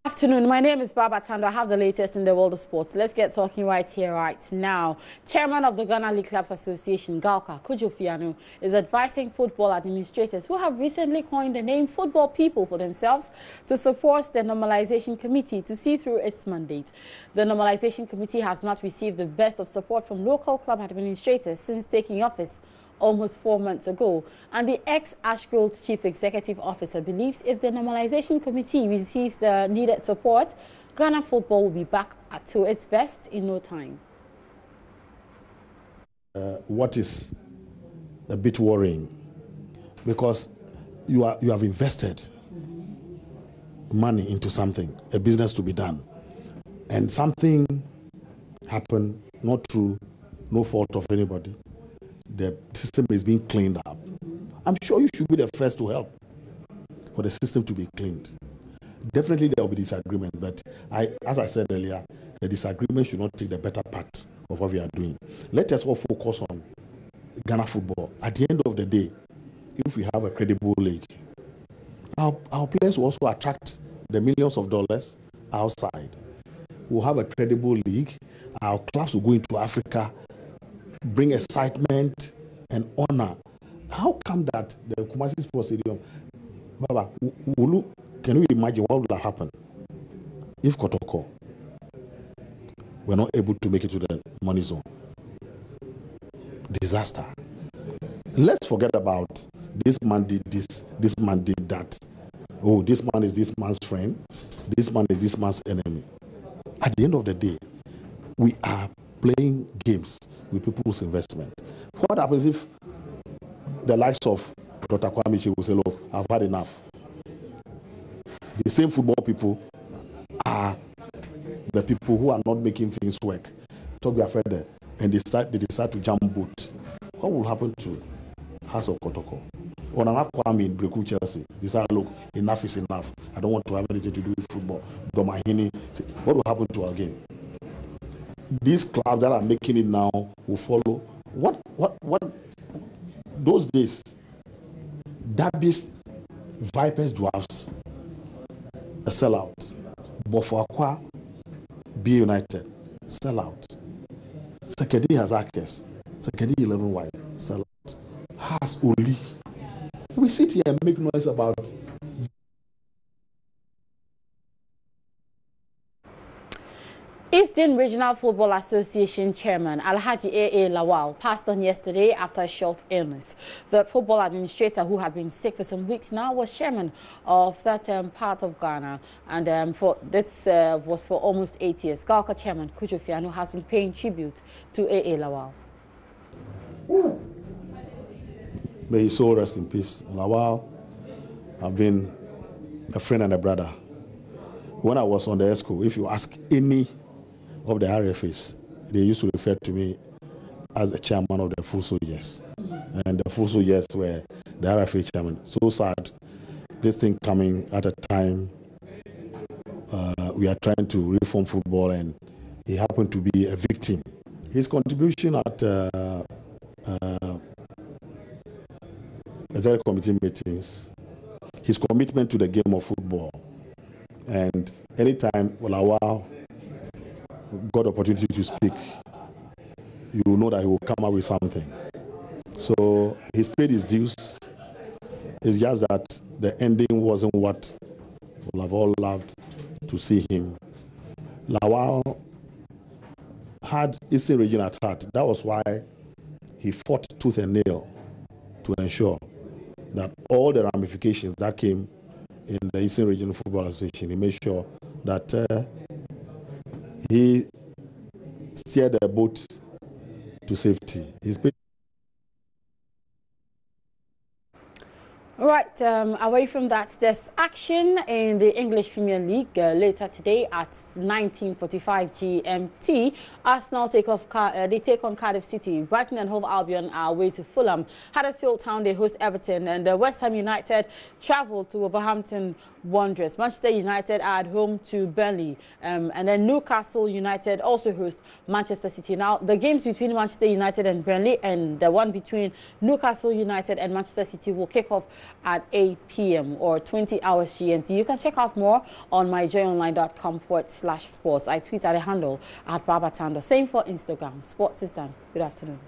Afternoon. My name is Baba Tando. I have the latest in the world of sports. Let's get talking right here, right now. Chairman of the Ghana League Clubs Association, Galka Kujofiano, is advising football administrators who have recently coined the name Football People for themselves to support the Normalization Committee to see through its mandate. The Normalization Committee has not received the best of support from local club administrators since taking office almost 4 months ago, and the ex-Ashgrove Chief Executive Officer believes if the Normalization Committee receives the needed support, Ghana football will be back to its best in no time. What is a bit worrying, because you have invested money into something, a business to be done, and something happened, not through no fault of anybody. The system is being cleaned up. I'm sure you should be the first to help for the system to be cleaned. Definitely there will be disagreements, but as I said earlier, the disagreement should not take the better part of what we are doing. Let us all focus on Ghana football. At the end of the day, if we have a credible league, our players will also attract the millions of dollars outside. We'll have a credible league. Our clubs will go into Africa, bring excitement and honor. How come that the Kumasi Sports Stadium, Baba, can you imagine what would have happened if Kotoko were not able to make it to the money zone? Disaster. Let's forget about this man did this man did that. Oh, this man is this man's friend, this man is this man's enemy. At the end of the day, we are playing games with people's investment. What happens if the likes of Dr. Kwame will say, look, I've had enough? The same football people are the people who are not making things work. Toby Afede, and they decide to jump boat. What will happen to House of Kotoko? On an Kwame in Brekum Chelsea, they say, look, enough is enough. I don't want to have anything to do with football. Domahini, what will happen to our game? These clubs that are making it now will follow. What those days, Derby's Vipers Dwarfs, a sellout. Bofuakwa, B United, sellout. Sekedi Hazakes, Sekedi 11 White, sellout. Has Oli. We sit here and make noise about. Eastern Regional Football Association Chairman Alhaji A.A. Lawal passed on yesterday after a short illness. The football administrator, who had been sick for some weeks now, was chairman of that part of Ghana, and for this was for almost 8 years. Galka chairman Kujofiano has been paying tribute to A.A. Lawal. May his soul rest in peace. Lawal, I've been a friend and a brother. When I was on the ESCO, if you ask any of the RFAs, they used to refer to me as the chairman of the Full Soldiers. And the Full Soldiers were the RFA chairman. So sad, this thing coming at a time we are trying to reform football, and he happened to be a victim. His contribution at executive committee meetings, his commitment to the game of football, and anytime Lawal got opportunity to speak, you will know that he will come up with something. So he's paid his dues. It's just that the ending wasn't what we'll have all loved to see him. Lawal had Eastern region at heart. That was why he fought tooth and nail to ensure that all the ramifications that came in the Eastern Regional Football Association, he made sure that he steered the boat to safety. Right, away from that, there's action in the English Premier League later today at 19:45 GMT. Arsenal take on Cardiff City. Brighton and Hove Albion are away to Fulham. Huddersfield Town, they host Everton. And West Ham United travel to Wolverhampton Wanderers. Manchester United are at home to Burnley. And then Newcastle United also host Manchester City. Now, the games between Manchester United and Burnley and the one between Newcastle United and Manchester City will kick off at 8 p.m. or 20 hours GMT. You can check out more on myjoyonline.com/sports. I tweet at the handle at Babatando. Same for Instagram. Sports is done. Good afternoon.